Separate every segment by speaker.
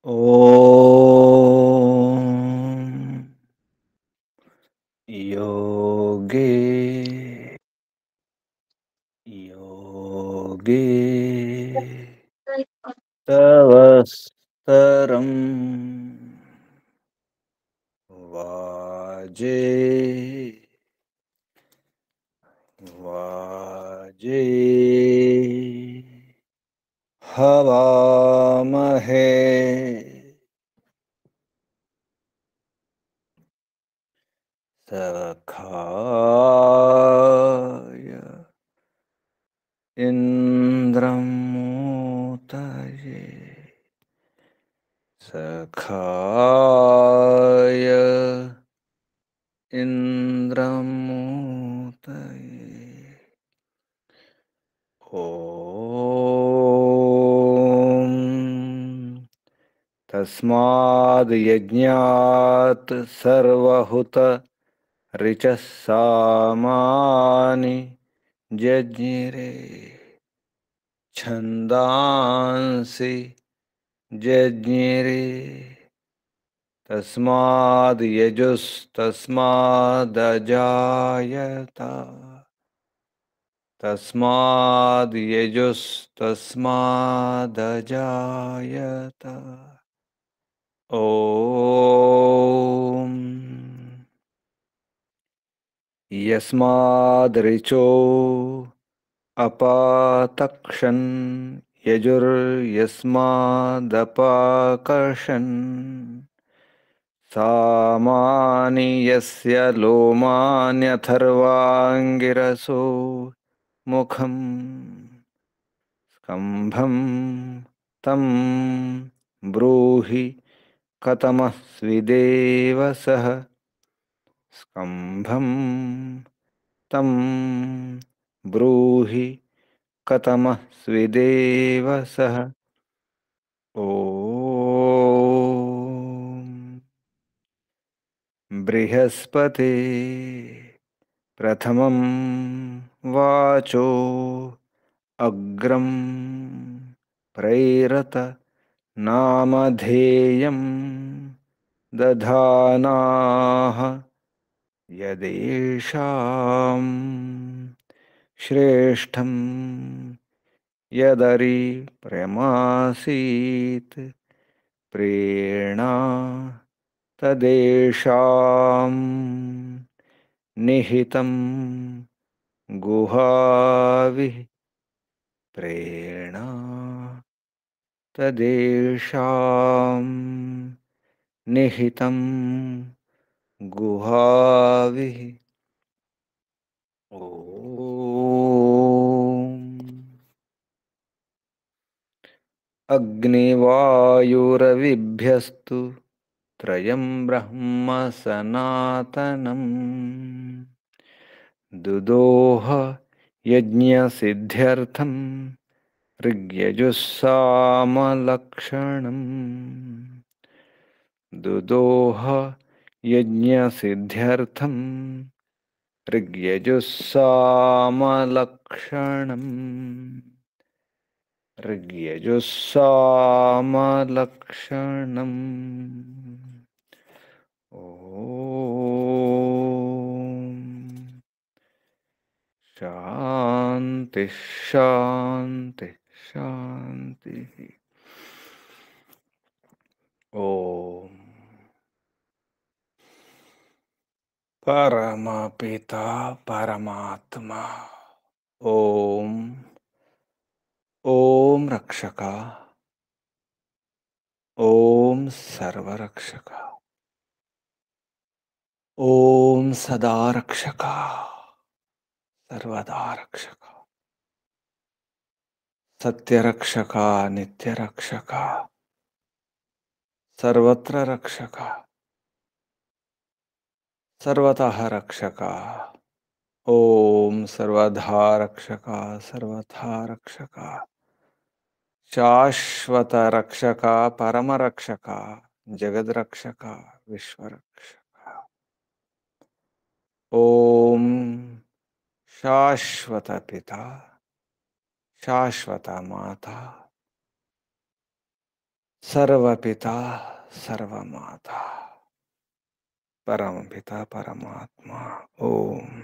Speaker 1: ॐ योगे योगे तवस्तरं वाजे वाजे हवामहे सखाय इन्द्रमूतये सखाय इन्द्रमूतये ॐ तस्माद् यज्ञात् सर्वहुत ऋचः सामानि जज्ञिरे छन्दांसि जज्ञिरे तस्माद् यजुस्तस्मादजायत तस्माद् यजुस्तस्मादजायत ॐ यस्मादृचो अपातक्षन् यजुर्यस्मादपाकर्षन् सामानि यस्य लोमान्यथर्वाङ्गिरसो मुखं स्कम्भं तं ब्रूहि कतमः स्विदेव सः स्कम्भं तं ब्रूहि कतमः स्विदेव सः ॐ बृहस्पते प्रथमं वाचो अग्रं प्रैरत नामधेयं दधानाः यदेषां श्रेष्ठं यदरि प्रमासीत् प्रेणा तदेषां निहितं गुहाविः प्रेणा तदेषां निहितं गुहाविः ॐ अग्निवायुरविभ्यस्तु त्रयं ब्रह्म सनातनम् दुदोह यज्ञसिद्ध्यर्थं ऋग्यजुस्सामलक्षणम् दुदोह यज्ञसिद्ध्यर्थं ऋग्यजुस्सामलक्षणम् ऋग्यजुस्सामलक्षणम् ॐ शान्ति शान्ति शान्तिः ॐ परमपिता परमात्मा ॐ ॐ रक्षका ॐ सर्वरक्षका ॐ सदा रक्षका सर्वदा रक्षका सत्यरक्षका नित्यरक्षका सर्वत्र रक्षका सर्वतः रक्षका ॐ सर्वधा रक्षका सर्वथा रक्षका शाश्वत रक्षका परमरक्षका जगद्रक्षका विश्वरक्षका ॐ शाश्वत पिता, शाश्वत माता, सर्वपिता सर्वमाता परमपिता परमात्मा। ओम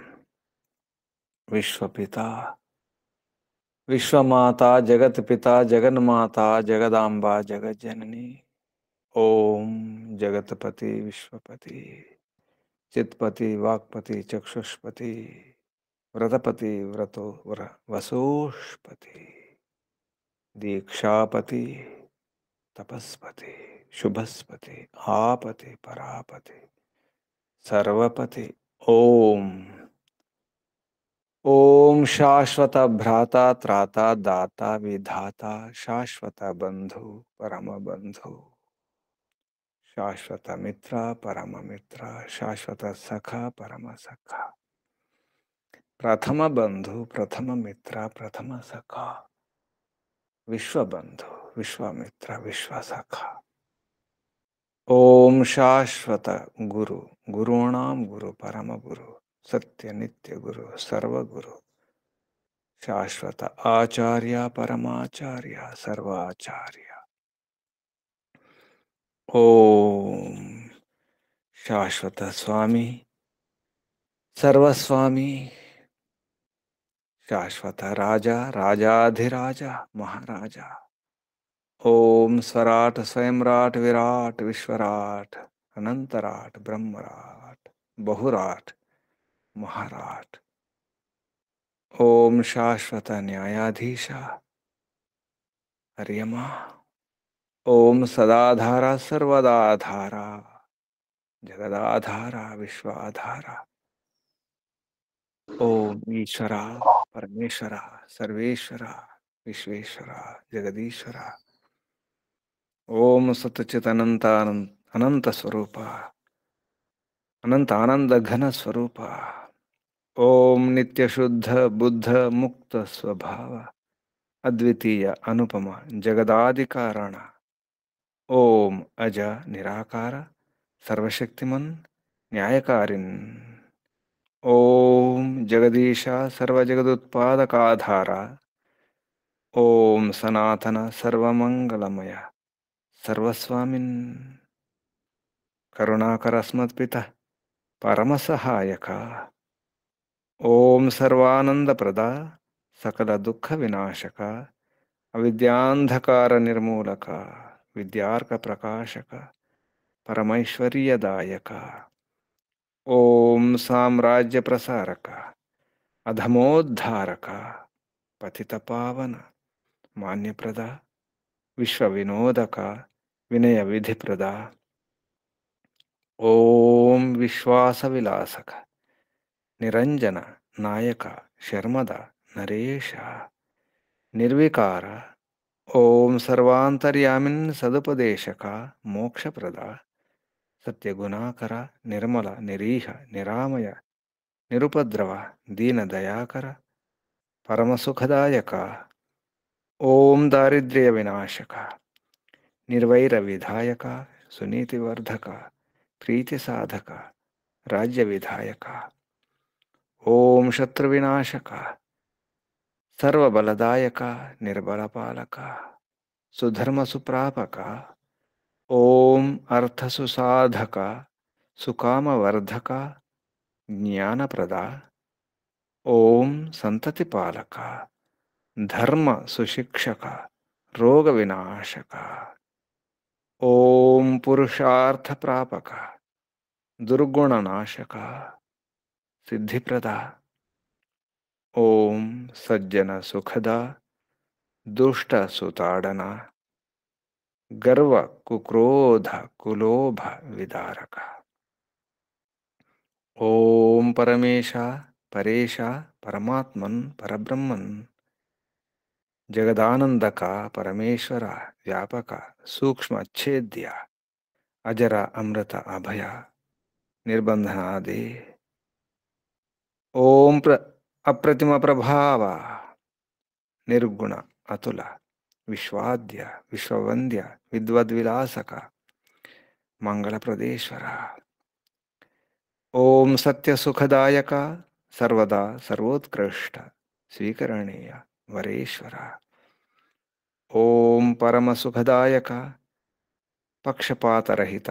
Speaker 1: विश्वपिता विश्वमाता जगतपिता जगन्माता जगदाम्बा जगज्जननी। ओम जगतपति विश्वपति चित्पति वाक्पति चक्षुष्पति व्रतपति वसोष्पति दीक्षापति तपस्पति शुभस्पति आपति परापति सर्वपति। ओम ओम शाश्वत भ्राता त्राता दाता विधाता शाश्वत बंधु परम बंधु शाश्वत मित्र परम मित्र शाश्वत सखा परम सखा प्रथम बंधु प्रथम मित्र प्रथम सखा विश्व बंधु विश्वामित्र विश्व सखा। ओम शाश्वत गुरु गुरूणाम गुरु परम गुरु सत्य नित्य गुरु सर्व गुरु शाश्वत आचार्य परमाचार्य सर्वाचार्य। ओम शाश्वत स्वामी सर्वस्वामी शाश्वत राजा राजाधिराजा महाराजा। ओम स्वराट स्वयंराट विराट विश्वराट अनंतराट ब्रह्मराट बहुराट महाराट। ओम शाश्वत न्यायाधीशा हरियमा। ओम सदाधारा सर्वदाधारा जगदाधारा विश्वाधारा। ओम ईश्वरा परमेश्वरा सर्वेश्वरा विश्वेश्वरा जगदीश्वरा। ओम सतचित अनंत अनंत स्वरूपा अनंत आनंद घन स्वरूपा। ओम नित्य शुद्ध बुद्ध मुक्त स्वभाव अद्वितीय अनुपम जगदादि कारण। ओम अज निराकार सर्वशक्तिमन न्यायकारिन्। ओम जगदीशा सर्वजगदुत्पादकाधारा। ओम सनातन सर्वमंगलमय सर्वस्वामिन् करुणाकर अस्मत्पिता परमसहायका। ओम सर्वानंद प्रदा सकल दुख विनाशक अविद्यांधकार निर्मूलक विद्यार्क प्रकाशक परमैश्वर्यदायक। ओम साम्राज्य प्रसारक अधमोद्धारक पतितपावन मान्यप्रदा विश्व विनोदक विनय विधिप्रदा। ओम विश्वास विलासक निरंजन नायक शर्मद नरेश निर्विकार। ओम सर्वांतर्यामिन् सदुपदेशक मोक्षप्रदा सत्यगुणाकर निर्मल निरीह निरामय निरुपद्रव दीनदयाकर परमसुखदायक। ओम दारिद्र्य विनाशक निर्वैर विधायक सुनीतिवर्धक प्रीति साधक राज्य विधायक। ओम शत्रुविनाशक सर्वबलदायक निर्बलपालक सुधर्म सुप्रापक। ओम अर्थ सुसाधक सुकामवर्धक ज्ञानप्रदा। ओम संततिपालक धर्म सुशिक्षक रोग विनाशक। ओम पुरुषार्थ प्रापक दुर्गुणनाशक सिद्धिप्रदा। ओम सज्जन सुखदा दुष्ट सुताड़ना गर्व कुक्रोध कुलोभ विदारक। ओम परमेशा परेशा परमात्मन परब्रह्मन जगदानंदक परमेश्वर व्यापक सूक्ष्म छेद्य अजर अमृत अभय निर्बंधनादि। ओम अप्रतिम प्रभाव निर्गुण अतुल विश्वाद्य विश्ववंद्य विद्वद्विलासक मंगलप्रदेश्वर। ओम सत्य सुखदायक सर्वदा सर्वोत्कृष्ट स्वीकरणीय वरेश्वर। ओम परम सुखदायक పక్షపాతరహిత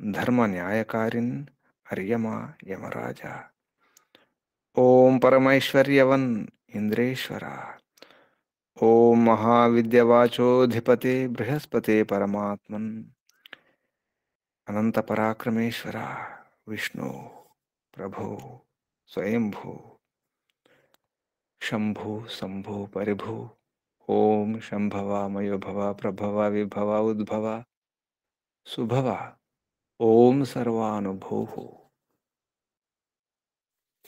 Speaker 1: ధర్మ న్యాయకారిన్ అర్యమా యమరాజ. ఓం పరమైశ్వర్యవన్ ఇంద్రేశ్వర. ఓం మహావిద్యవాచోధిపతే బృహస్పతే పరమాత్మన్ అనంత పరాక్రమేశ్వర విష్ణు ప్రభో స్వయంభూ శంభు సంభు పరిభూ. ఓం శంభవ మయోభవ ప్రభవ విభవ ఉద్భవ సుభవ. ఓం సర్వానుభూ.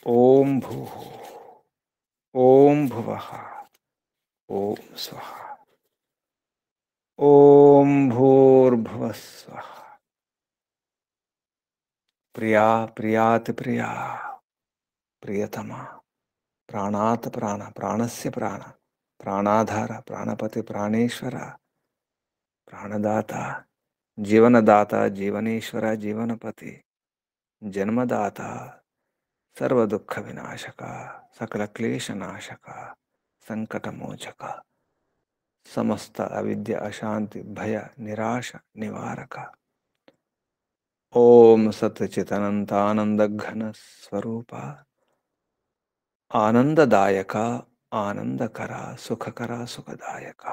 Speaker 1: ఓం భూ. ఓం భువ. ఓం స్వః. ఓం భూర్భువః స్వః. ప్రియా ప్రియాతి ప్రియా ప్రియతమా ప్రాణాత్ ప్రాణ ప్రాణస్య ప్రాణ ప్రాణాధార ప్రాణపతి ప్రాణేశ్వర ప్రాణదాత జీవనదాత జీవనేశ్వర జీవనపతి జన్మదాత సర్వదుఃఖ వినాశక సకల క్లేశనాశక సంకటమోచక సమస్త అవిద్య అశాంతి భయ నిరాశ నివారక. ఓం సత్చితనంతానందఘన స్వరూప ఆనందదాయక ఆనందకర సుఖకర సుఖదాయక.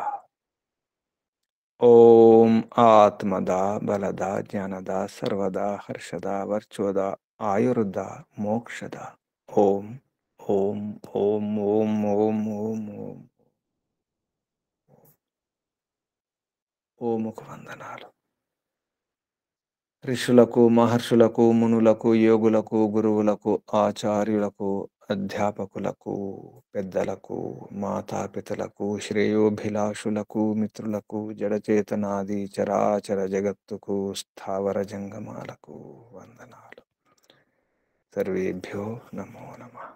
Speaker 1: ఓం ఆత్మదా బలదా జ్ఞానదా సర్వదా హర్షదా వర్చోదా ఆయుర్ద మోక్షద. ఓం ఓం ఓం ఓం ఓం ఓం ఓం. ఓముకు వందనాలు. ఋషులకు మహర్షులకు మునులకు యోగులకు గురువులకు ఆచార్యులకు అధ్యాపకులకు పెద్దలకు మాతాపితలకు శ్రేయోభిలాషులకు మిత్రులకు జడచేతనాది చరాచర జగత్తుకు స్థావర జంగమాలకు వందనాలు. సర్వేభ్యో నమో నమః.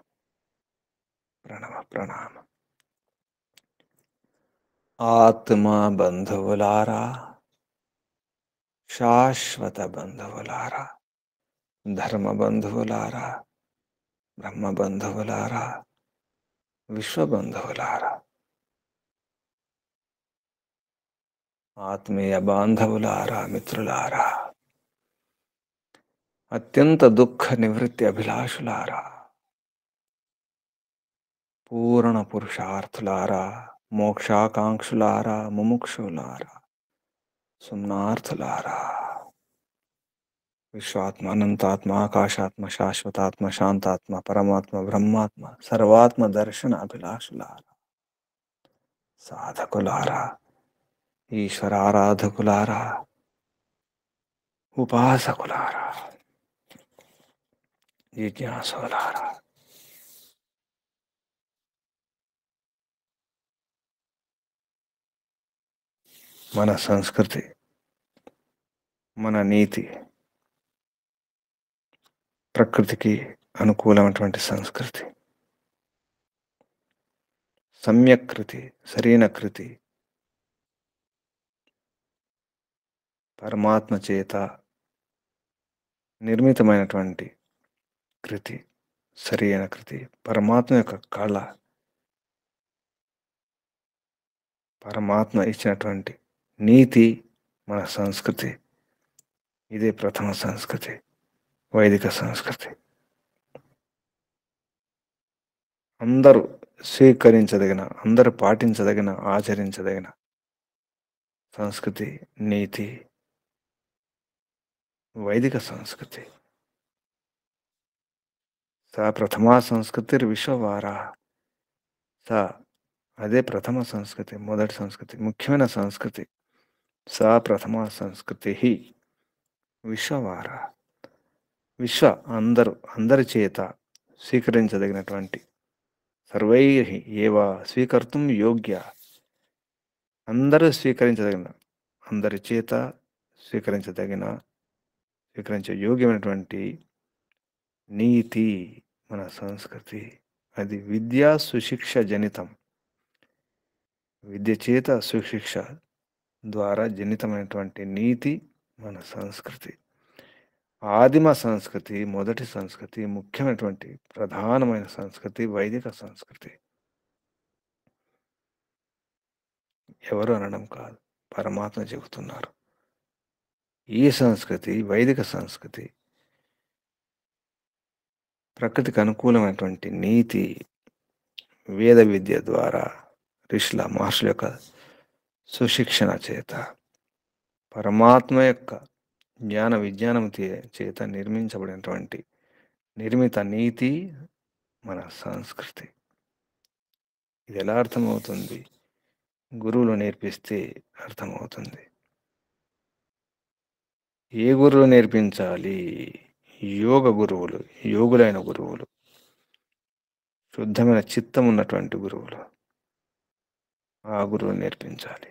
Speaker 1: ప్రణవ ప్రణామ. ఆత్మ బంధువులారా, శాశ్వత బంధువులారా, ధర్మ బంధువులారా, బ్రహ్మ బంధువులారా, విశ్వబంధువులారా, ఆత్మీయ బాంధవులారా, మిత్రులారా, అత్యంత దుఃఖ నివృత్తి అభిలాషులారా, పూర్ణ పురుషార్థులారా, మోక్షాకాంక్షులారా, ముముక్షులారా, సుమ్నార్థులారా, విశ్వాత్మ అనంతాత్మ ఆకాశాత్మ శాశ్వతాత్మ శాంతాత్మ పరమాత్మ బ్రహ్మాత్మ సర్వాత్మ దర్శన అభిలాషులారా, సాధకులారా, ఈశ్వరారాధకులారా, ఉపాసకులారా, జిజ్ఞాసులారా, మన సంస్కృతి, మన నీతి, ప్రకృతికి అనుకూలమైనటువంటి సంస్కృతి, సమ్యకృతి, సరైన కృతి, పరమాత్మ చేత నిర్మితమైనటువంటి కృతి, సరైన కృతి, పరమాత్మ యొక్క కళ, పరమాత్మ ఇచ్చినటువంటి నీతి మన సంస్కృతి. ఇదే ప్రథమ సంస్కృతి, వైదిక సంస్కృతి. అందరూ స్వీకరించదగిన, అందరూ పాటించదగిన, ఆచరించదగిన సంస్కృతి, నీతి వైదిక సంస్కృతి. సా ప్రథమా సంస్కృతిర్విశ్వవార. సా అదే ప్రథమ సంస్కృతి, మొదటి సంస్కృతి, ముఖ్యమైన సంస్కృతి. సా ప్రథమా సంస్కృతి విశ్వవార. విశ్వ అందరూ, అందరి చేత స్వీకరించదగినటువంటి, సర్వై ఏవ స్వీకర్తుం యోగ్య, అందరూ స్వీకరించదగిన, అందరి చేత స్వీకరించే యోగ్యమైనటువంటి నీతి మన సంస్కృతి. అది విద్యా సుశిక్ష జనితం. విద్య చేత సుశిక్ష ద్వారా జనితమైనటువంటి నీతి మన సంస్కృతి. ఆదిమ సంస్కృతి, మొదటి సంస్కృతి, ముఖ్యమైనటువంటి ప్రధానమైన సంస్కృతి వైదిక సంస్కృతి. ఎవరు అనడం కాదు, పరమాత్మ చెబుతున్నారు. ఈ సంస్కృతి వైదిక సంస్కృతి ప్రకృతికి అనుకూలమైనటువంటి నీతి వేద విద్య ద్వారా ఋషుల మహర్షుల యొక్క సుశిక్షణ చేత పరమాత్మ యొక్క జ్ఞాన విజ్ఞానం చేత నిర్మించబడినటువంటి నిర్మిత నీతి మన సంస్కృతి. ఇది ఎలా అర్థమవుతుంది? గురువులు నేర్పిస్తే అర్థమవుతుంది. ఏ గురువులు నేర్పించాలి? యోగ గురువులు, యోగులైన గురువులు, శుద్ధమైన చిత్తం ఉన్నటువంటి గురువులు. ఆ గురువులు నేర్పించాలి.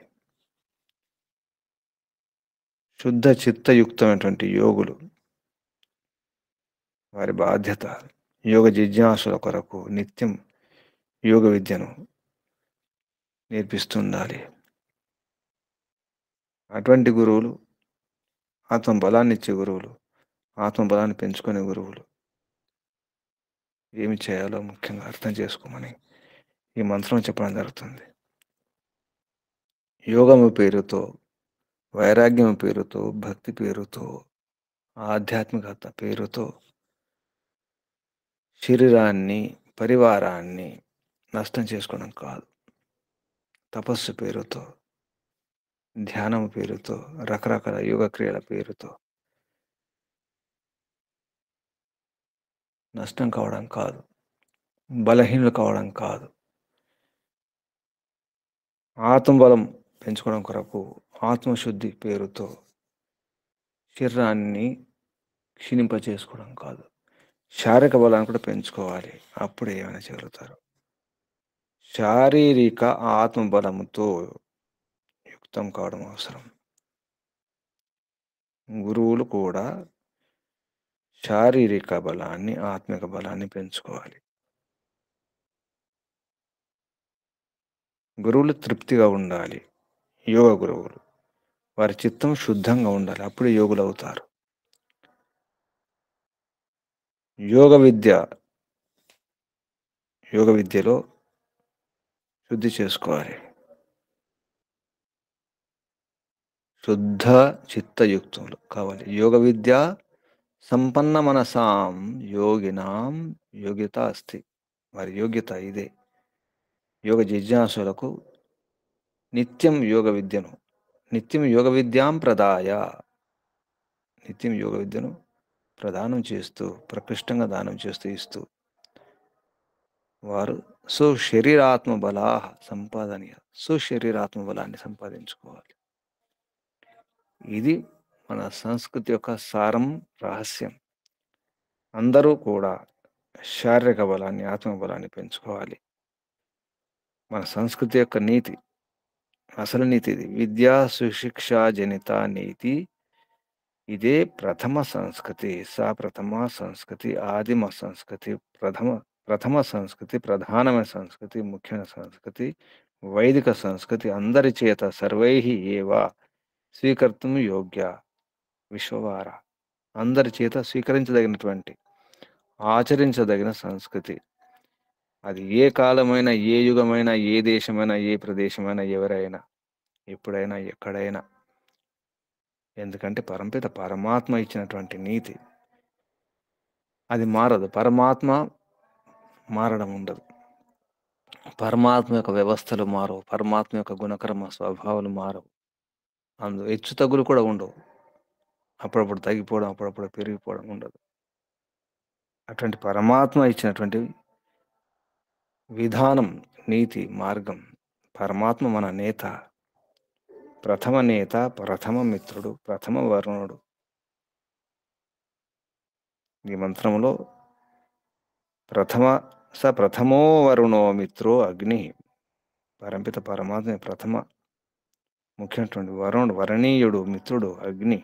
Speaker 1: శుద్ధ చిత్తయుక్తమైనటువంటి యోగులు, వారి బాధ్యత యోగ జిజ్ఞాసుల కొరకు నిత్యం యోగ విద్యను నేర్పిస్తుండాలి. అటువంటి గురువులు, ఆత్మబలాన్ని ఇచ్చే గురువులు, ఆత్మబలాన్ని పెంచుకునే గురువులు ఏమి చేయాలో ముఖ్యంగా అర్థం చేసుకోమని ఈ మంత్రం చెప్పడం జరుగుతుంది. యోగము పేరుతో, వైరాగ్యం పేరుతో, భక్తి పేరుతో, ఆధ్యాత్మికత పేరుతో శరీరాన్ని, పరివారాన్ని నష్టం చేసుకోవడం కాదు. తపస్సు పేరుతో, ధ్యానం పేరుతో, రకరకాల యోగ క్రియల పేరుతో నష్టం కావడం కాదు, బలహీనులు కావడం కాదు. ఆత్మబలం పెంచుకోవడం కొరకు ఆత్మశుద్ధి పేరుతో శరీరాన్ని క్షీణింపచేసుకోవడం కాదు, శారీరక బలాన్ని కూడా పెంచుకోవాలి. అప్పుడే ఏమైనా చేయగలుగుతారు. శారీరక ఆత్మబలముతో యుక్తం కావడం అవసరం. గురువులు కూడా శారీరక బలాన్ని, ఆత్మిక బలాన్ని పెంచుకోవాలి. గురువులు తృప్తిగా ఉండాలి. యోగ గురువులు వారి చిత్తం శుద్ధంగా ఉండాలి. అప్పుడే యోగులు అవుతారు. యోగ విద్యలో శుద్ధి చేసుకోవాలి. శుద్ధ చిత్తయుక్తులు కావాలి. యోగ విద్య సంపన్న మనసాం యోగినాం యోగ్యత అస్తి. వారి యోగ్యత ఇదే. యోగ జిజ్ఞాసులకు నిత్యం యోగ విద్యను, నిత్యం యోగ విద్యాం ప్రదాయ, నిత్యం యోగ విద్యను ప్రదానం చేస్తూ, ప్రకృష్టంగా దానం చేస్తూ ఇస్తూ వారు సుశరీరాత్మ బలా సంపాదనీయ, సుశరీరాత్మ బలాన్ని సంపాదించుకోవాలి. ఇది మన సంస్కృతి యొక్క సారం, రహస్యం. అందరూ కూడా శారీరక బలాన్ని, ఆత్మబలాన్ని పెంచుకోవాలి. మన సంస్కృతి యొక్క నీతి, అసలు నీతి ఇది. విద్యా సుశిక్ష జనిత నీతి ఇదే ప్రథమ సంస్కృతి. సా ప్రథమ సంస్కృతి, ఆదిమ సంస్కృతి, ప్రథమ సంస్కృతి, ప్రధానమైన సంస్కృతి, ముఖ్యమైన సంస్కృతి, వైదిక సంస్కృతి. అందరి చేత సర్వైహి ఏవ స్వీకర్తం యోగ్య విశ్వవార. అందరి చేత స్వీకరించదగినటువంటి, ఆచరించదగిన సంస్కృతి. అది ఏ కాలమైనా, ఏ యుగమైనా, ఏ దేశమైనా, ఏ ప్రదేశమైనా, ఎవరైనా, ఎప్పుడైనా, ఎక్కడైనా. ఎందుకంటే పరంపిత పరమాత్మ ఇచ్చినటువంటి నీతి అది మారదు. పరమాత్మ మారడం ఉండదు. పరమాత్మ యొక్క వ్యవస్థలు మారవు. పరమాత్మ యొక్క గుణకర్మ స్వభావాలు మారవు. హెచ్చు తగ్గులు కూడా ఉండవు. అప్పుడప్పుడు తగ్గిపోవడం, అప్పుడప్పుడు పెరిగిపోవడం ఉండదు. అటువంటి పరమాత్మ ఇచ్చినటువంటి విధానం, నీతి, మార్గం. పరమాత్మ మన నేత, ప్రథమ నేత, ప్రథమ మిత్రుడు, ప్రథమ వరుణుడు. ఈ మంత్రంలో ప్రథమో వరుణో మిత్రో అగ్ని. పరంపిత పరమాత్మ ప్రథమ ముఖ్యమైనటువంటి వరుణుడు, వరణీయుడు, మిత్రుడు అగ్ని.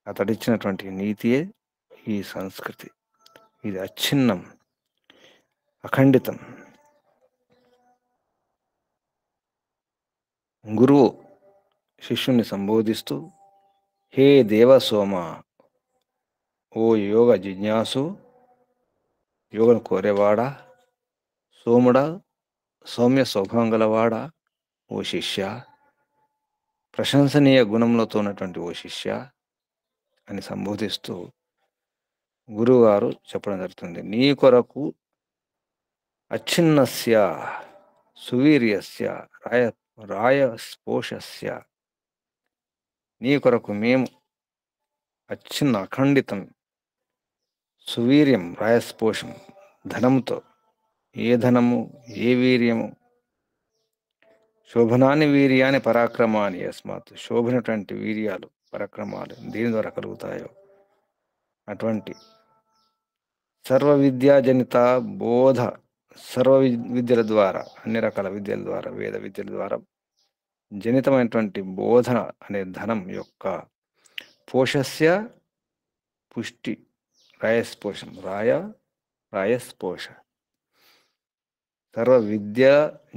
Speaker 1: అతడిచ్చినటువంటి నీతియే ఈ సంస్కృతి. ఇది అచ్ఛిన్నం, అఖండితం. గురువు శిష్యుని సంబోధిస్తూ, హే దేవసోమ, ఓ యోగ జిజ్ఞాసు, యోగను కోరేవాడా, సోముడా, సౌమ్య స్వభావం గలవాడా, ఓ శిష్య, ప్రశంసనీయ గుణములతో ఉన్నటువంటి ఓ శిష్య అని సంబోధిస్తూ గురువుగారు చెప్పడం జరుగుతుంది. నీ కొరకు అచ్ఛిన్నస్య సువీర్యస్య రాయస్పోషస్య, నీ కొరకు మేము అచ్ఛిన్న అఖండితం సువీర్యం రాయస్పోషం, ధనముతో, ఏ ధనము ఏ వీర్యము, శోభనాన్ని వీర్యాన్ని పరాక్రమాన్ని, యస్మాత్ శోభనటువంటి వీర్యాలు పరాక్రమాలు దీని ద్వారా కలుగుతాయో అటువంటి సర్వ విద్యాజనిత బోధ, సర్వ విద్యల ద్వారా, అన్ని రకాల విద్యల ద్వారా, వేద విద్యల ద్వారా జనితమైనటువంటి బోధన అనే ధనం యొక్క పోషస్య పుష్టి, రాయస్పోషం, రాయస్పోష, సర్వ విద్య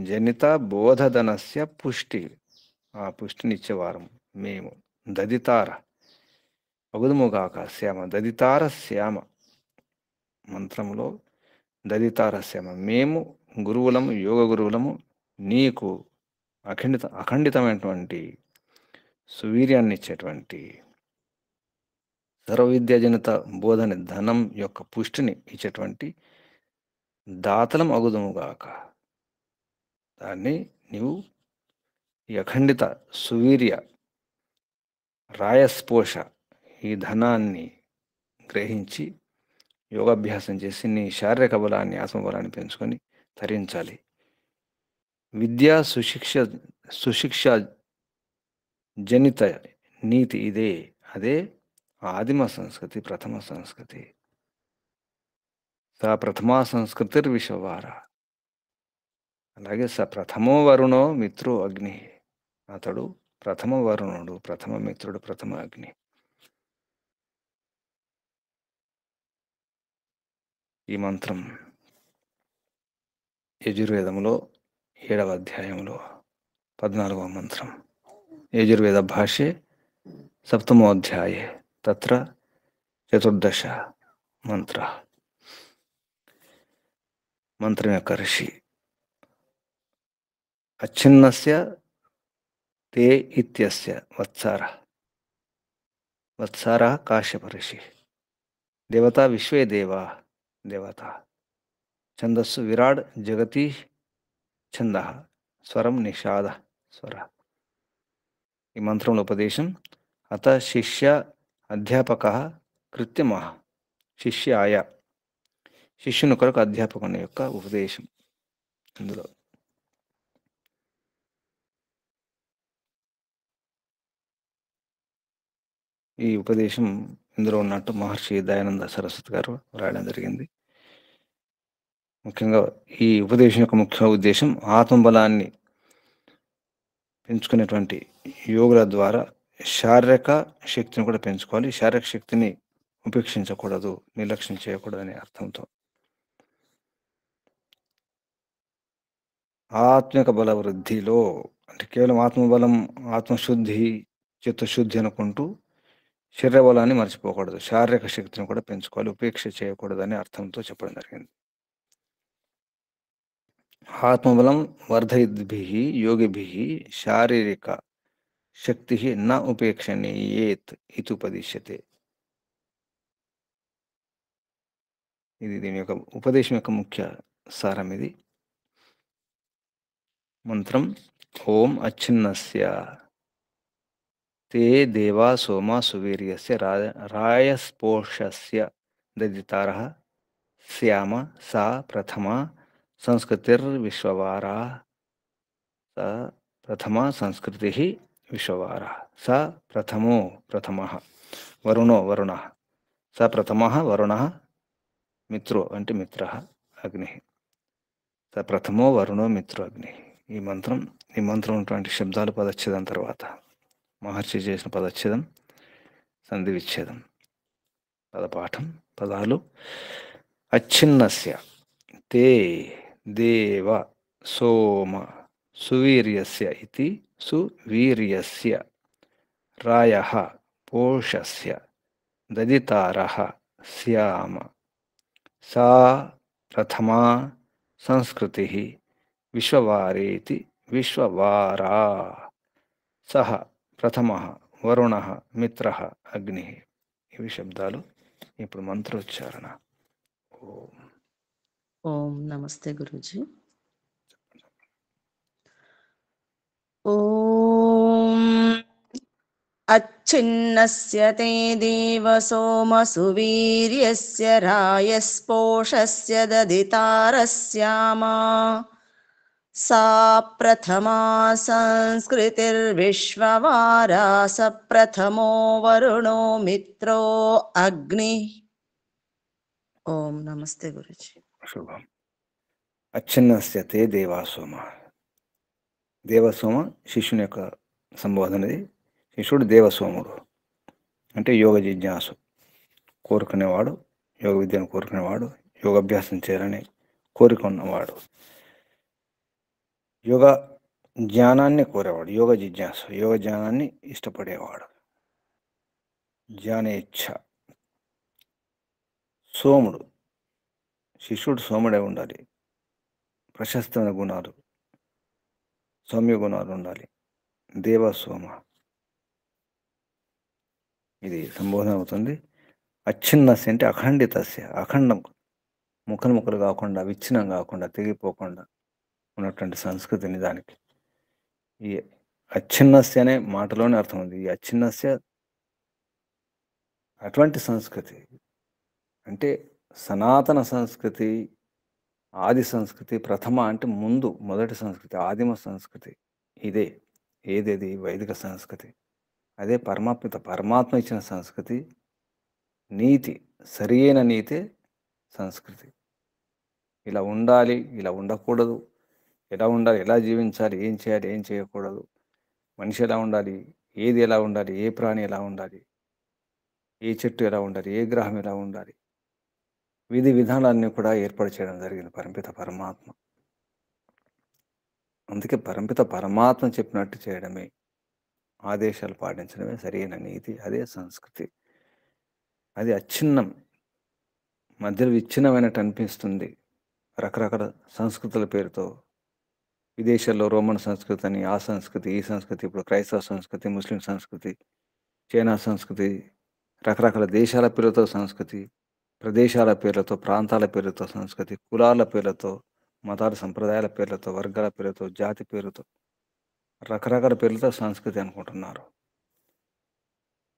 Speaker 1: జనిత బోధధనస్య పుష్టి, ఆ పుష్టినిచ్చేవారం మేము. దదితార అగుదుముగాక శ్యామ, దదితార శ్యామ మంత్రంలో దదితార శ్యామ, మేము గురువులము, యోగ గురువులము, నీకు అఖండితమైనటువంటి సువీర్యాన్ని ఇచ్చేటువంటి సర్వ విద్యాజనిత బోధన ధనం యొక్క పుష్టిని ఇచ్చేటువంటి దాతలం అగుదుముగాక. దాన్ని నీవు ఈ అఖండిత సువీర్య రాయస్పోష ఈ ధనాన్ని గ్రహించి యోగాభ్యాసం చేసి నీ శారీరక బలాన్ని, ఆత్మబలాన్ని పెంచుకొని తరించాలి. విద్యా సుశిక్ష జనిత నీతి ఇదే, అదే ఆదిమ సంస్కృతి, ప్రథమ సంస్కృతి. సా ప్రథమా సంస్కృతిర్విశ్వవార, అలాగే స ప్రథమో వరుణో మిత్రో అగ్ని, అతడు ప్రథమ వరుణుడు, ప్రథమ మిత్రుడు, ప్రథమ అగ్ని. ఈ మంత్రం యజుర్వేదంలో 7వ అధ్యాయంలో 14వ మంత్రం. యజుర్వేద భాష్యే 7మో అధ్యాయే తత్ర 14 మంత్ర. మంత్రం యొక్క ఋషి అచ్ఛిన్నస్య తే ఇత్యస్య వత్సార కాశ్యప ఋషి. దేవత విశ్వే దేవా దేవత. ఛందస్సు విరాడ్ జగతి ఛంద, స్వరం నిషాద స్వర. ఈ మంత్రంలో ఉపదేశం అత శిష్య అధ్యాపక కృత్యమ, శిష్యాయ శిష్యుని కొరకు అధ్యాపకుని యొక్క ఉపదేశం. ఇందులో ఈ ఉపదేశం ఇందులో ఉన్నట్టు మహర్షి దయానంద సరస్వతి గారు రాయడం జరిగింది. ముఖ్యంగా ఈ ఉపదేశం యొక్క ముఖ్య ఉద్దేశం ఆత్మబలాన్ని పెంచుకునేటువంటి యోగుల ద్వారా శారీరక శక్తిని కూడా పెంచుకోవాలి. శారీరక శక్తిని ఉపేక్షించకూడదు, నిర్లక్ష్యం చేయకూడదు అనే అర్థంతో ఆత్మిక బల వృద్ధిలో, అంటే కేవలం ఆత్మబలం, ఆత్మశుద్ధి, చిత్తశుద్ధి అనుకుంటూ శరీర బలాన్ని మర్చిపోకూడదు, శారీరక శక్తిని కూడా పెంచుకోవాలి, ఉపేక్ష చేయకూడదు అనే అర్థంతో చెప్పడం జరిగింది. ఆత్మబలం వర్ధయిద్భిః యోగిభిః శారీరక శక్తి న ఉపేక్షణీయేత్ ఇది ఉపదిశ్యతే. ఇది దీని యొక్క ఉపదేశం యొక్క ముఖ్య సారం. ఇది మంత్రం ఓం అచ్ఛిన్నస్య తే దేవా సోమా సువీర్యస్య రాయస్పోషస్య దదితారః శ్యామ సా ప్రథమా సంస్కృతిర్విశ్వవారా, సా ప్రథమా సంస్కృతిః విశ్వవారా, సా ప్రథమో ప్రథమః వరుణో వరుణః, సా ప్రథమః వరుణః మిత్రో అంటే మిత్రః అగ్నిః, సా ప్రథమో వరుణో మిత్రో అగ్నిః. ఈ మంత్రం ఉన్నటువంటి శబ్దాలు పదచ్ఛేదం తర్వాత మహర్షి చేసిన పదచ్ఛేదం, సంధి విచ్ఛేదం, పదపాఠం. పదాలు అచ్ఛిన్నస్య తే దేవ సోమ సువీర్యస్య ఇతి సువీర్యస్య రాయః పోషస్య దదితారః శ్యామ సా ప్రథమా సంస్కృతిః విశ్వవారేతి విశ్వవారా, సహ ప్రథమః వరుణః మిత్రః అగ్నిః. ఇవి శబ్దాలు. ఇప్పుడు మంత్రోచ్చారణ. ఓం.
Speaker 2: ఓం నమస్తే గురూజీ. ఓం అచ్ఛిన్నస్య తే దేవ సోమసువీర్యస్య రాయస్పోషస్య దదితారస్యామా సా ప్రథమా సంస్కృతిర్విశ్వవారా సప్రథమో వరుణో మిత్రో అగ్ని. ఓం నమస్తే గురూజీ.
Speaker 1: శుభం. అచ్ఛిన్నస్య తే దేవాసోమ. దేవసోమ శిష్యుని యొక్క సంబోధనది. శిష్యుడు దేవసోముడు అంటే యోగ జిజ్ఞాసు, కోరుకునేవాడు, యోగ విద్యను కోరుకునేవాడు, యోగాభ్యాసం చేయాలని కోరిక ఉన్నవాడు, యోగ జ్ఞానాన్ని కోరేవాడు, యోగ జిజ్ఞాసు, యోగ జ్ఞానాన్ని ఇష్టపడేవాడు, జ్ఞానేచ్ఛ. సోముడు శిష్యుడు సోముడే ఉండాలి. ప్రశస్తమైన గుణాలు, సౌమ్య గుణాలు ఉండాలి. దేవసోమ ఇది సంబోధన అవుతుంది. అచ్ఛిన్నస్య అంటే అఖండితస్య, అఖండం, ముక్కలు ముక్కలు కాకుండా, విచ్ఛిన్నం కాకుండా, తెగిపోకుండా ఉన్నటువంటి సంస్కృతిని దానికి. ఈ అచ్ఛిన్నస్య అనే మాటలోనే అర్థం ఉంది. ఈ అచ్ఛిన్నస్య అటువంటి సంస్కృతి అంటే సనాతన సంస్కృతి, ఆది సంస్కృతి. ప్రథమ అంటే ముందు, మొదటి సంస్కృతి, ఆదిమ సంస్కృతి ఇదే. ఏదేది? వైదిక సంస్కృతి. అదే పరమాత్మ ఇచ్చిన సంస్కృతి. నీతి, సరి అయిన నీతే సంస్కృతి. ఇలా ఉండాలి, ఇలా ఉండకూడదు, ఎలా ఉండాలి, ఎలా జీవించాలి, ఏం చేయాలి, ఏం చేయకూడదు, మనిషి ఎలా ఉండాలి, ఏది ఎలా ఉండాలి, ఏ ప్రాణి ఎలా ఉండాలి, ఏ చెట్టు ఎలా ఉండాలి, ఏ గ్రహం ఎలా ఉండాలి, విధి విధానాలన్నీ కూడా ఏర్పాటు చేయడం జరిగింది పరమపిత పరమాత్మ. అందుకే పరమపిత పరమాత్మ చెప్పినట్టు చేయడమే, ఆదేశాలు పాటించడమే సరైన నీతి. అదే సంస్కృతి. అది అచ్ఛిన్నం, మధ్యలో విచ్ఛిన్నమైనట్టు అనిపిస్తుంది రకరకాల సంస్కృతుల పేరుతో. విదేశాల్లో రోమన్ సంస్కృతి అని, ఆ సంస్కృతి, ఈ సంస్కృతి, ఇప్పుడు క్రైస్తవ సంస్కృతి, ముస్లిం సంస్కృతి, చైనా సంస్కృతి, రకరకాల దేశాల పేర్లతో సంస్కృతి, ప్రదేశాల పేర్లతో, ప్రాంతాల పేర్లతో సంస్కృతి, కులాల పేర్లతో, మతాల సంప్రదాయాల పేర్లతో, వర్గాల పేర్లతో, జాతి పేరుతో, రకరకాల పేర్లతో సంస్కృతి అనుకుంటున్నారు.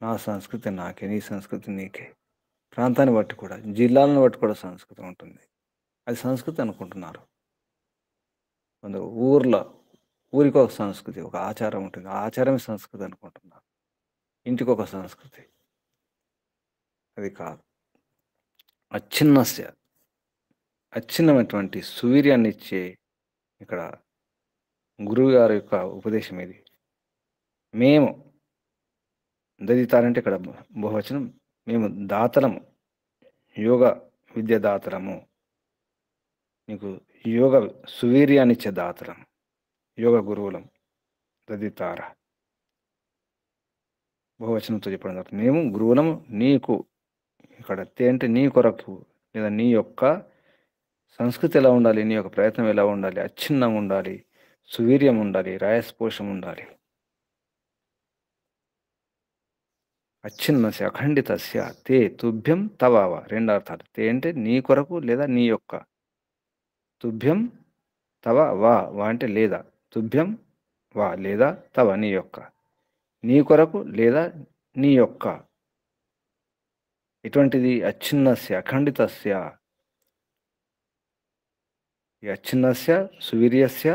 Speaker 1: నా సంస్కృతి నాకే, నీ సంస్కృతి నీకే. ప్రాంతాన్ని బట్టి కూడా, జిల్లాలను బట్టి కూడా సంస్కృతి ఉంటుంది. అది సంస్కృతి అనుకుంటున్నారు. కొందరు ఊరికి ఒక సంస్కృతి, ఒక ఆచారం ఉంటుంది. ఆ ఆచారమే సంస్కృతి అనుకుంటున్నారు. ఇంటికి ఒక సంస్కృతి. అది కాదు. అచ్ఛిన్నస్య, అచ్ఛిన్నమైనటువంటి సువీర్యాన్ని ఇచ్చే ఇక్కడ గురువు గారి యొక్క ఉపదేశం ఇది. మేము దదితారంటే ఇక్కడ బహువచనం. మేము దాతలము, యోగ విద్య దాతలము, నీకు యోగ సువీర్యాన్ని ఇచ్చే దాతలం, యోగ గురువులం. దదితార బహువచనంతో చెప్పడం జరుగుతుంది. మేము గురువులము నీకు. ఇక్కడ తే అంటే నీ కొరకు, లేదా నీ యొక్క సంస్కృతి ఎలా ఉండాలి, నీ యొక్క ప్రయత్నం ఎలా ఉండాలి, అచ్ఛిన్నం ఉండాలి, సువీర్యం ఉండాలి, రాయస్పోషం ఉండాలి. అచ్ఛిన్నస్య అఖండితస్య తే తుభ్యం తవావ. రెండు అర్థాలు. తే అంటే నీ కొరకు లేదా నీ యొక్క, తుభ్యం తవ వా, వా అంటే లేదా, తుభ్యం వా లేదా తవ నీ యొక్క, నీ కొరకు లేదా నీ యొక్క. ఇటువంటిది అచ్ఛిన్నస్య అఖండితస్య. ఈ అచ్ఛిన్నస్య సువీర్యస్య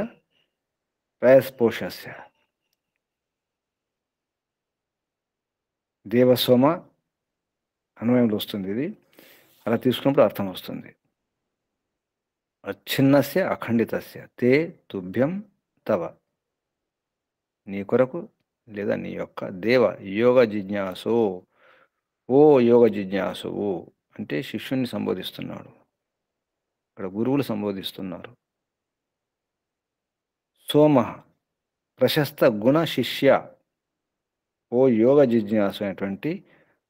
Speaker 1: రాయస్పోషస్య. దేవసోమ అన్వయంలో వస్తుంది ఇది. అలా తీసుకున్నప్పుడు అర్థం వస్తుంది. అచ్ఛిన్నస్య అఖండితస్య తే తుభ్యం తవ, నీ కొరకు లేదా నీ యొక్క. దేవ యోగ జిజ్ఞాసు, ఓ యోగ జిజ్ఞాసువు అంటే శిష్యుని సంబోధిస్తున్నాడు. ఇక్కడ గురువులు సంబోధిస్తున్నారు. సోమ ప్రశస్త గుణ శిష్య, ఓ యోగ జిజ్ఞాసు అనేటువంటి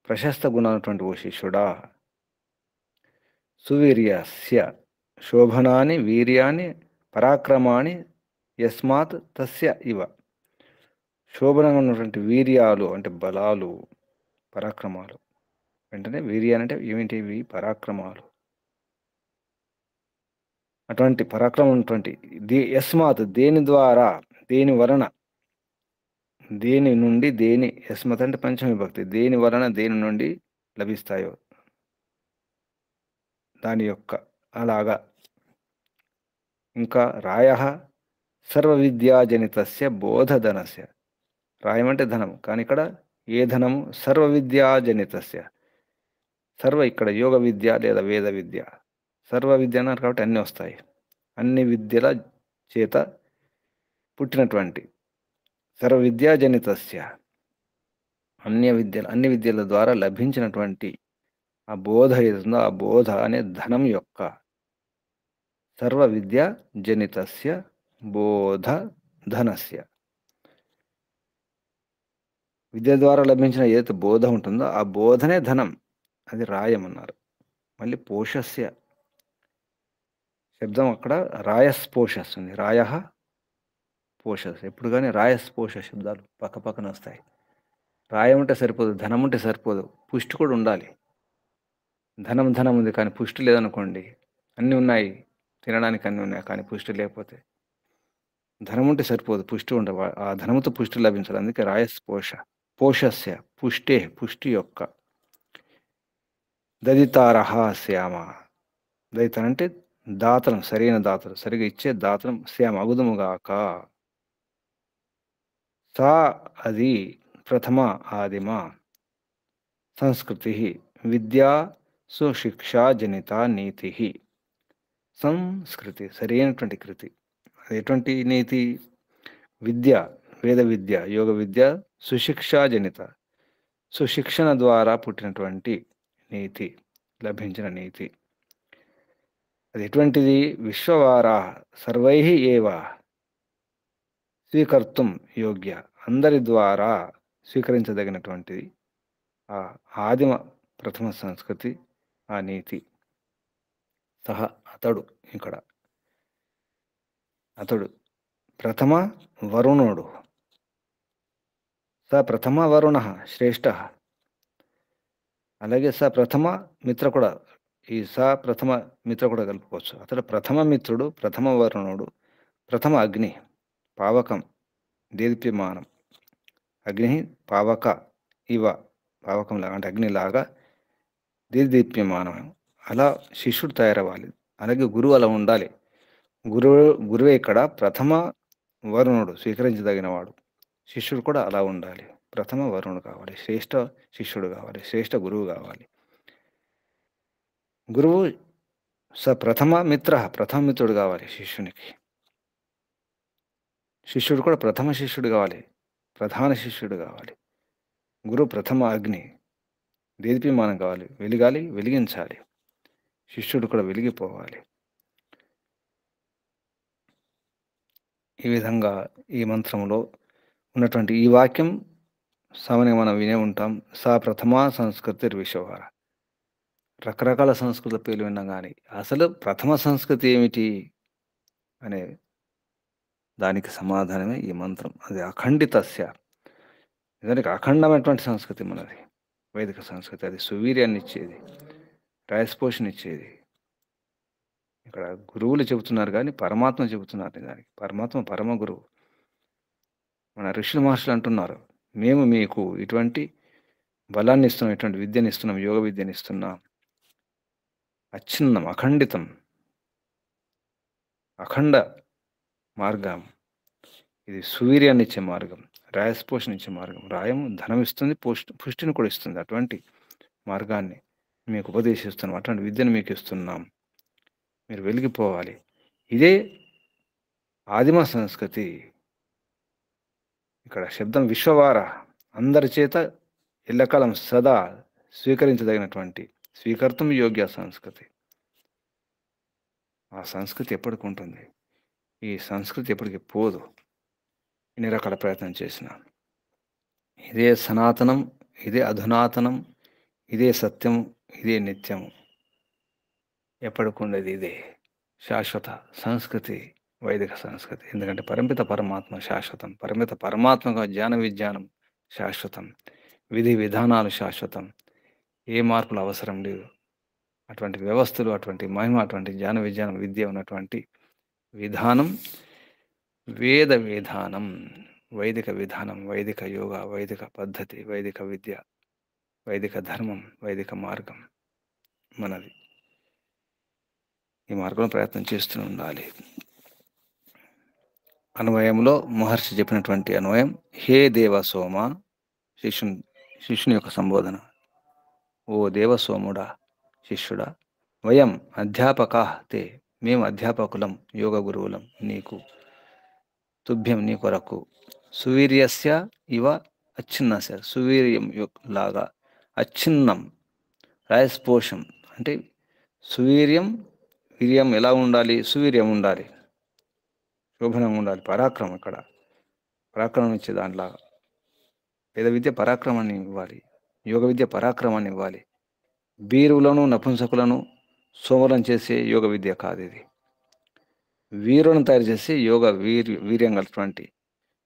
Speaker 1: ప్రశస్త గుణమైనటువంటి ఓ శిష్యుడా. సువీర్యస్య శోభనాని వీర్యాని పరాక్రమాన్ని యస్మాత్ తస్య ఇవ. శోభనంగా ఉన్నటువంటి వీర్యాలు అంటే బలాలు, పరాక్రమాలు. వెంటనే వీర్యాలు అంటే ఏమిటివి? పరాక్రమాలు. అటువంటి పరాక్రమం ఉన్నటువంటి యస్మాత్ దేని ద్వారా, దేని వలన, దేని నుండి, దేని యస్మత్ అంటే పంచమ విభక్తి, దేని వలన, దేని నుండి లభిస్తాయో దాని యొక్క అలాగా. ఇంకా రాయః సర్వవిద్యాజనితస్య బోధధనస్య. రాయం అంటే ధనం, కానీ ఇక్కడ ఏ ధనము? సర్వవిద్యాజనితస్య. సర్వ ఇక్కడ యోగ విద్య లేదా వేద విద్య. సర్వ విద్య అన్నారు కాబట్టి అన్నీ వస్తాయి. అన్ని విద్యల చేత పుట్టినటువంటి సర్వ విద్యాజనితస్య, అన్ని విద్యల ద్వారా లభించినటువంటి ఆ బోధ ఏదుందో ఆ బోధ అనే ధనం యొక్క, సర్వ విద్య జనితస్య బోధ ధనస్య. విద్య ద్వారా లభించిన ఏదైతే బోధ ఉంటుందో ఆ బోధనే ధనం, అది రాయం అన్నారు. మళ్ళీ పోషస్య శబ్దం అక్కడ రాయస్పోషస్ ఉంది. రాయ పోషస్. ఎప్పుడు కానీ రాయస్పోష శబ్దాలు పక్క పక్కన వస్తాయి. రాయం ఉంటే సరిపోదు, ధనం ఉంటే సరిపోదు, పుష్టి కూడా ఉండాలి. ధనం ఉంది కానీ పుష్టి లేదనుకోండి, అన్నీ ఉన్నాయి, తినడానికి అన్నీ ఉన్నాయి కానీ పుష్టి లేకపోతే, ధనం ఉంటే సరిపోదు, పుష్టి ఉండ, ఆ ధనముతో పుష్టి లభించాలి. అందుకే రాయస్పోష. పోషస్య పుష్టే, పుష్టి యొక్క. దదితారహ శ్యామ. దదితారు అంటే దాతలం, సరైన దాతలు, సరిగా ఇచ్చే దాతలం. శ్యామ అగుదుముగాక. సా అది ప్రథమ ఆదిమ సంస్కృతి విద్యా సుశిక్షా జనిత నీతి. సంస్కృతి సరైనటువంటి కృతి. అది ఎటువంటి నీతి? విద్య, వేద విద్య, యోగ విద్య, సుశిక్షా జనిత, సుశిక్షణ ద్వారా పుట్టినటువంటి నీతి, లభించిన నీతి. అది ఎటువంటిది? విశ్వవారా సర్వై ఏవ స్వీకర్తుం యోగ్య. అందరి ద్వారా స్వీకరించదగినటువంటిది ఆ ఆదిమ ప్రథమ సంస్కృతి, ఆ నీతి. సహ అతడు, ఇక్కడ అతడు ప్రథమ వరుణుడు. స ప్రథమ వరుణ శ్రేష్ఠ. అలాగే స ప్రథమ మిత్ర కూడా, ఈ స ప్రథమ మిత్ర కూడా కలుపుకోవచ్చు. అతడు ప్రథమ మిత్రుడు, ప్రథమ వరుణుడు, ప్రథమ అగ్ని, పావకం, దేదీప్యమానం. అగ్ని పావక ఇవ, పావకంలాగా అంటే అగ్నిలాగా దేదీప్యమానం. అలా శిష్యుడు తయారవ్వాలి. అలాగే గురువు అలా ఉండాలి. గురువే ఇక్కడ ప్రథమ వరుణుడు, స్వీకరించదగినవాడు. శిష్యుడు కూడా అలా ఉండాలి. ప్రథమ వరుణుడు కావాలి, శ్రేష్ఠ శిష్యుడు కావాలి, శ్రేష్ఠ గురువు కావాలి. గురువు ప్రథమ మిత్ర, ప్రథమ మిత్రుడు కావాలి శిష్యునికి. శిష్యుడు కూడా ప్రథమ శిష్యుడు కావాలి, ప్రధాన శిష్యుడు కావాలి. గురువు ప్రథమ అగ్ని, దేదీప్యమానం కావాలి, వెలిగాలి, వెలిగించాలి. శిష్యుడు కూడా వెలిగిపోవాలి. ఈ విధంగా ఈ మంత్రంలో ఉన్నటువంటి ఈ వాక్యం సామాన్యంగా మనం వినే ఉంటాం. సా ప్రథమ సంస్కృతి విశ్వవార. రకరకాల సంస్కృతుల పేర్లు విన్నాం, కానీ అసలు ప్రథమ సంస్కృతి ఏమిటి అనే దానికి సమాధానమే ఈ మంత్రం. అది అఖండితస్య. దానికి అఖండమైనటువంటి సంస్కృతి మనది, వైదిక సంస్కృతి. అది సువీర్యాన్ని ఇచ్చేది, రాయస్పోషణ ఇచ్చేది. ఇక్కడ గురువులు చెబుతున్నారు కానీ పరమాత్మ చెబుతున్నారు. దానికి పరమాత్మ పరమ గురువు. మన ఋషుల మహర్షులు అంటున్నారు, మేము మీకు ఇటువంటి బలాన్ని ఇస్తున్నాం, ఇటువంటి విద్యను ఇస్తున్నాం, యోగ విద్యను ఇస్తున్నాం. అచ్ఛిన్నం, అఖండితం, అఖండ మార్గం. ఇది సువీర్యాన్ని ఇచ్చే మార్గం, రాయస్పోషణ ఇచ్చే మార్గం. రాయం ధనం ఇస్తుంది, పుష్టిని కూడా ఇస్తుంది. అటువంటి మార్గాన్ని మీకు ఉపదేశిస్తున్నాం, అటువంటి విద్యను మీకు ఇస్తున్నాం. మీరు వెలిగిపోవాలి. ఇదే ఆదిమ సంస్కృతి. ఇక్కడ శబ్దం విశ్వవార, అందరి చేత ఎల్లకాలం సదా స్వీకరించదగినటువంటి, స్వీకర్తం యోగ్య సంస్కృతి. ఆ సంస్కృతి ఎప్పటికి ఉంటుంది? ఈ సంస్కృతి ఎప్పటికి పోదు. ఇన్ని రకాల ప్రయత్నం చేసిన ఇదే సనాతనం, ఇదే అధునాతనం, ఇదే సత్యం, ఇదే నిత్యం, ఎప్పటికి ఉండేది ఇదే శాశ్వత సంస్కృతి వైదిక సంస్కృతి. ఎందుకంటే పరిమిత పరమాత్మ శాశ్వతం. పరిమిత పరమాత్మగా జ్ఞాన విజ్ఞానం శాశ్వతం. విధి విధానాలు శాశ్వతం. ఏ మార్పులు అవసరం లేదు. అటువంటి వ్యవస్థలు, అటువంటి మహిమ, అటువంటి జ్ఞాన విజ్ఞానం విద్య ఉన్నటువంటి విధానం వేద విధానం, వైదిక విధానం, వైదిక యోగ, వైదిక పద్ధతి, వైదిక విద్య, వైదిక ధర్మం, వైదిక మార్గం మనది. ఈ మార్గంలో ప్రయత్నం చేస్తూ ఉండాలి. అన్వయంలో మహర్షి చెప్పినటువంటి అన్వయం, హే దేవ సోమ, శిష్యుని యొక్క సంబోధన. ఓ దేవసోముడా, శిష్యుడా, వయం అధ్యాపకా తే, మేము అధ్యాపకులం, యోగ గురువులం నీకు, తుభ్యం నీ కొరకు, సువీర్యస్య ఇవ అచ్ఛిన్నస్య, సువీర్యం లాగా, అచ్ఛిన్నం రాయస్పోషం అంటే సువీర్యం, వీర్యం ఎలా ఉండాలి, సువీర్యం ఉండాలి, శోభనంగా ఉండాలి, పరాక్రమం. ఇక్కడ పరాక్రమం ఇచ్చే దాంట్లో వేద విద్య పరాక్రమాన్ని ఇవ్వాలి, యోగ విద్య పరాక్రమాన్ని ఇవ్వాలి. వీరులను నపుంసకులను సోమరం చేసే యోగ విద్య కాదు ఇది. వీరులను తయారు చేసి వీర్యం కలిగినటువంటి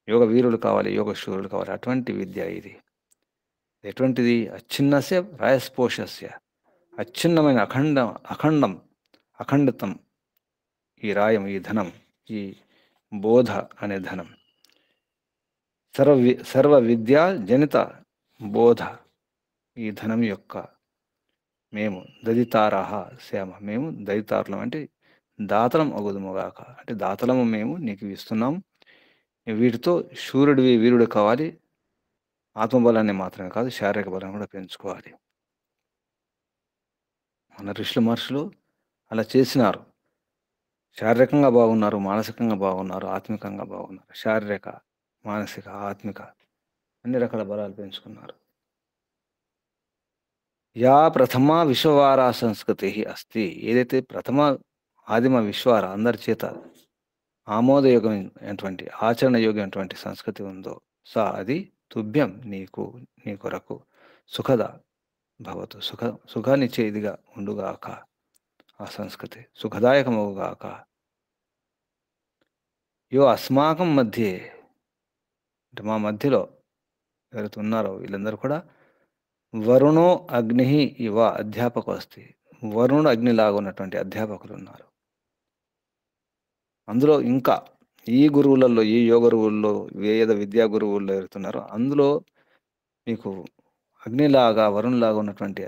Speaker 1: యోగ వీరులు కావాలి, యోగ శూరులు కావాలి. అటువంటి విద్య ఇది. ఎటువంటిది? అచ్ఛిన్నస్య రాయస్పోషస్య, అచ్ఛిన్నమైన అఖండితం ఈ రాయం, ఈ ధనం, ఈ బోధ అనే ధనం, సర్వ విద్యా జనిత బోధ ఈ ధనం యొక్క మేము దదితారాహ శ్యామ, మేము దదితారులం అంటే దాతలం అగుదుముగాక, అంటే దాతలము మేము నీకు ఇస్తున్నాం. వీటితో శూరుడివి, వీరుడు కావాలి. ఆత్మబలాన్ని మాత్రమే కాదు, శారీరక బలాన్ని కూడా పెంచుకోవాలి. మన ఋషులు మహర్షులు అలా చేసినారు. శారీరకంగా బాగున్నారు, మానసికంగా బాగున్నారు, ఆత్మికంగా బాగున్నారు. శారీరక, మానసిక, ఆత్మిక అన్ని రకాల బలాలు పెంచుకున్నారు. యా ప్రథమ విశ్వవార సంస్కృతి అస్తి, ఏదైతే ప్రథమ ఆదిమ విశ్వార అందరి చేత ఆమోదయోగమైనటువంటి ఆచరణ యోగమైనటువంటి సంస్కృతి ఉందో, అది తుభ్యం నీకు, నీ కొరకు, సుఖద భవతు, సుఖాన్నిచ్చే ఇదిగా ఉండుగాక. ఆ సంస్కృతి సుఖదాయకమవుగాక. యో అస్మాకం మధ్యే, అంటే మా మధ్యలో ఎవరైతే ఉన్నారో వీళ్ళందరూ కూడా వరుణో అగ్ని ఇవ అధ్యాపకు వస్తే, వరుణుడు అగ్నిలాగా ఉన్నటువంటి అధ్యాపకులు ఉన్నారు. అందులో ఇంకా ఈ గురువులలో, ఈ యోగ గురువుల్లో, వేద విద్యా గురువుల్లో ఎవరుతున్నారో అందులో మీకు అగ్నిలాగా, వరుణులాగా ఉన్నటువంటి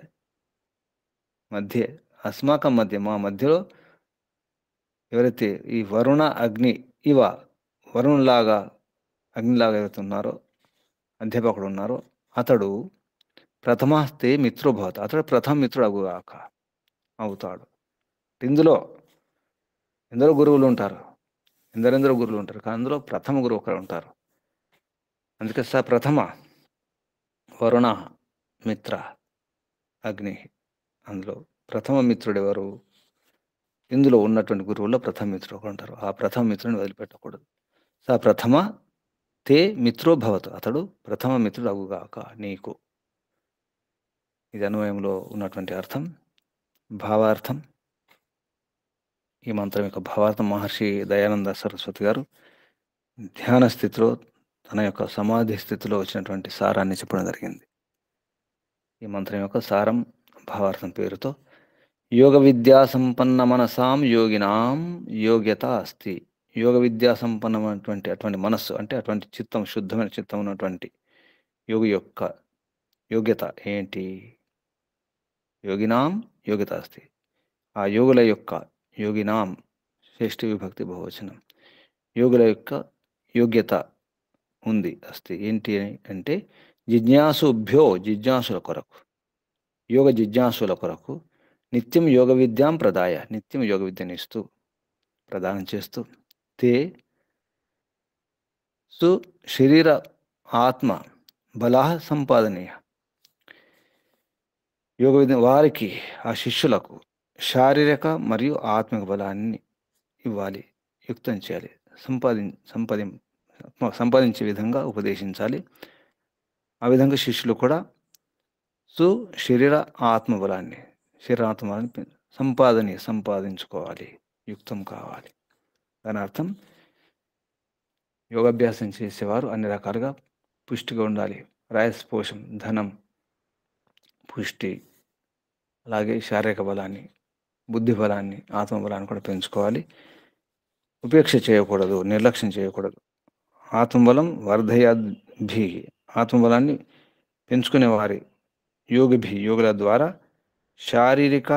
Speaker 1: మధ్య, అస్మాకం మధ్య, మా మధ్యలో ఎవరైతే ఈ వరుణ అగ్ని ఇవ, వరుణులాగా అగ్నిలాగా ఎవరైతే ఉన్నారో అధ్యాపకుడు ఉన్నారో అతడు ప్రథమస్తే మిత్రోభవత, అతడు ప్రథమ మిత్రుడు అవుతాడు. ఇందులో ఎందరో గురువులు ఉంటారు, ఎందరెందరో గురువులు ఉంటారు, కానీ అందులో ప్రథమ గురువు ఒకరు ఉంటారు. అందుకే ప్రథమ వరుణ మిత్ర అగ్ని, అందులో ప్రథమ మిత్రుడు ఎవరు? ఇందులో ఉన్నటువంటి గురువుల్లో ప్రథమ మిత్రుడు ఒకరు ఉంటారు. ఆ ప్రథమ మిత్రుని వదిలిపెట్టకూడదు. ప్రథమ తే మిత్రో భవతు, అతడు ప్రథమ మిత్రుడు అగుగాక నీకు. ఇది అన్వయంలో ఉన్నటువంటి అర్థం. భావార్థం, ఈ మంత్రం యొక్క భావార్థం మహర్షి దయానంద సరస్వతి గారు ధ్యాన స్థితిలో, తన యొక్క సమాధి స్థితిలో వచ్చినటువంటి సారాన్ని చెప్పడం జరిగింది. ఈ మంత్రం యొక్క సారం, భావార్థం పేరుతో, యోగ విద్యా సంపన్న మనసాం యోగినాం యోగ్యత అస్తి. యోగ విద్యా సంపన్నమైనటువంటి అటువంటి మనస్సు, అంటే అటువంటి చిత్తం, శుద్ధమైన చిత్తం ఉన్నటువంటి యోగి యొక్క యోగ్యత ఏంటి? యోగినాం యోగ్యత అస్తి. ఆ యోగుల యొక్క, యోగినాం శ్రేష్ఠ విభక్తి బహువచనం, యోగుల యొక్క యోగ్యత ఉంది, అస్తి. ఏంటి అంటే జిజ్ఞాసుభ్యో, జిజ్ఞాసుల కొరకు, యోగ జిజ్ఞాసుల కొరకు, నిత్యం యోగ విద్యాం ప్రదాయ, నిత్యం యోగ విద్యను ఇస్తూ, ప్రదానం చేస్తూ, తే శరీర ఆత్మ బలా సంపాదనీయ, యోగ విద్య వారికి, ఆ శిష్యులకు శారీరక మరియు ఆత్మిక బలాన్ని ఇవ్వాలి, యుక్తం చేయాలి, సంపాదించే విధంగా ఉపదేశించాలి. ఆ విధంగా శిష్యులు కూడా శరీర ఆత్మబలాన్ని సంపాదించుకోవాలి, యుక్తం కావాలి. దాని అర్థం యోగాభ్యాసం చేసేవారు అన్ని రకాలుగా పుష్టిగా ఉండాలి. రాయస్పోషం, ధనం, పుష్టి, అలాగే శారీరక బలాన్ని, బుద్ధి బలాన్ని, ఆత్మబలాన్ని కూడా పెంచుకోవాలి. ఉపేక్ష చేయకూడదు, నిర్లక్ష్యం చేయకూడదు. ఆత్మబలం వర్ధయాద్భి, ఆత్మబలాన్ని పెంచుకునే వారి యోగుల ద్వారా శారీరక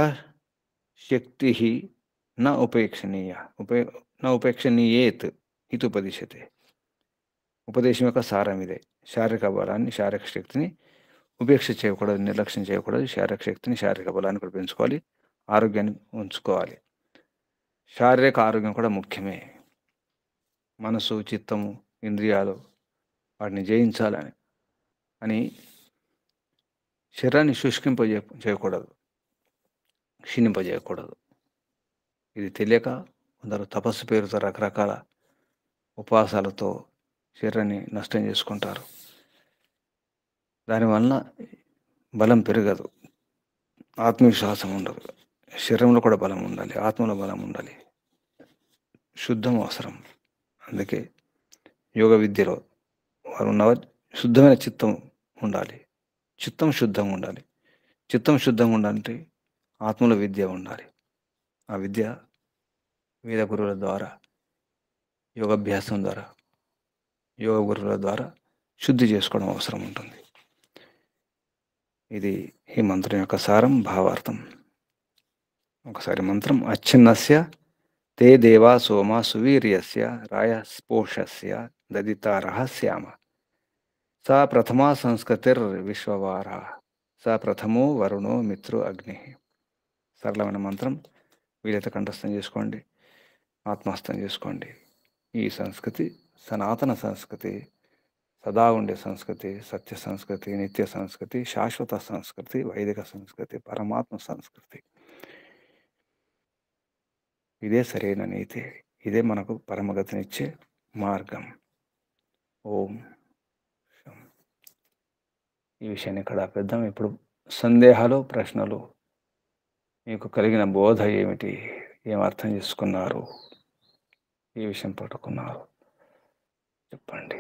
Speaker 1: శక్తి న ఉపేక్షణీయ ఉపేక్షణీయేత్ ఇది ఉపదిశతే. ఉపదేశం యొక్క సారం ఇదే. శారీరక బలాన్ని, శారీరక శక్తిని ఉపేక్ష చేయకూడదు, నిర్లక్ష్యం చేయకూడదు. శారీరక శక్తిని, శారీరక బలాన్ని కూడా పెంచుకోవాలి, ఆరోగ్యాన్ని ఉంచుకోవాలి. శారీరక ఆరోగ్యం కూడా ముఖ్యమే. మనసు, చిత్తము, ఇంద్రియాలు వాటిని జయించాలని అని శరీరాన్ని చేయకూడదు, క్షీణింపజేయకూడదు. ఇది తెలియక కొందరు తపస్సు పేరుతో రకరకాల ఉపవాసాలతో శరీరాన్ని నష్టం చేసుకుంటారు. దానివలన బలం పెరగదు, ఆత్మవిశ్వాసం ఉండదు. శరీరంలో కూడా బలం ఉండాలి, ఆత్మలో బలం ఉండాలి, శుద్ధం అవసరం. అందుకే యోగ విద్యలో వారు ఉన్నవారు శుద్ధమైన చిత్తం ఉండాలి, చిత్తం శుద్ధంగా ఉండాలి. చిత్తం శుద్ధంగా ఉండాలంటే ఆత్మలో విద్య ఉండాలి. ఆ విద్య వేద గురువుల ద్వారా, యోగాభ్యాసం ద్వారా, యోగ గురువుల ద్వారా శుద్ధి చేసుకోవడం అవసరం ఉంటుంది. ఇది ఈ మంత్రం యొక్క సారం, భావార్థం. ఒకసారి మంత్రం: అచ్ఛిన్నస్య తే దేవా సోమ సువీర్యస్య రాయస్పోషస్య దదితారః శ్యామ సా ప్రథమా సంస్కృతిర్ విశ్వవార సా ప్రథమో వరుణో మిత్రో అగ్ని. సరళమైన మంత్రం. వీలైతే కంఠస్థం చేసుకోండి, ఆత్మస్థం చేసుకోండి. ఈ సంస్కృతి సనాతన సంస్కృతి, సదా ఉండే సంస్కృతి, సత్య సంస్కృతి, నిత్య సంస్కృతి, శాశ్వత సంస్కృతి, వైదిక సంస్కృతి, పరమాత్మ సంస్కృతి. ఇదే సరైన నీతి, ఇదే మనకు పరమగతినిచ్చే మార్గం. ఓం. ఈ విషయాన్ని ఇక్కడ ఆపేద్దాం. ఇప్పుడు సందేహాలు, ప్రశ్నలు, మీకు కలిగిన బోధ ఏమిటి, ఏం అర్థం చేసుకున్నారు, ఈ విషయం పట్టుకున్నారు చెప్పండి.